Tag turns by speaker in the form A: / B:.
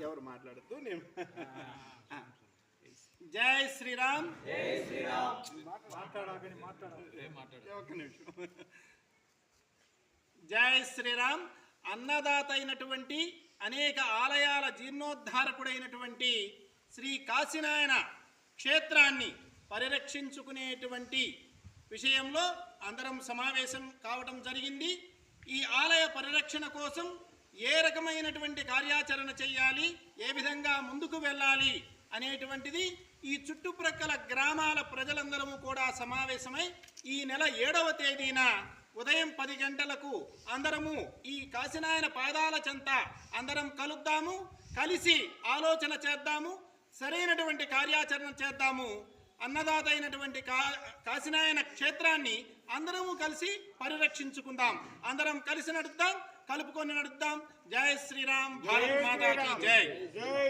A: ఎవరు మాట్లాడుతూ నేను జై శ్రీరామ్. ఒక్క నిమిషం. జై శ్రీరామ్. అన్నదాత అయినటువంటి అనేక ఆలయాల జీర్ణోద్ధారకుడైనటువంటి శ్రీ కాశీనాయన క్షేత్రాన్ని పరిరక్షించుకునేటువంటి విషయంలో అందరం సమావేశం కావటం జరిగింది. ఈ ఆలయ పరిరక్షణ కోసం ఏ రకమైనటువంటి కార్యాచరణ చేయాలి, ఏ విధంగా ముందుకు వెళ్ళాలి అనేటువంటిది ఈ చుట్టుప్రక్కల గ్రామాల ప్రజలందరము కూడా సమావేశమై ఈ నెల 7వ తేదీన ఉదయం 10 గంటలకు అందరము ఈ కాశీనాయన పాదాల చెంత అందరం కలుద్దాము, కలిసి ఆలోచన చేద్దాము, సరైనటువంటి కార్యాచరణ చేద్దాము. అన్నదాత అయినటువంటి కాశీనాయన క్షేత్రాన్ని అందరము కలిసి పరిరక్షించుకుందాం. అందరం కలిసి నడుద్దాం, కలుపుకొని నడుద్దాం. జై శ్రీరామ్. భారత్ మాతా కీ జై.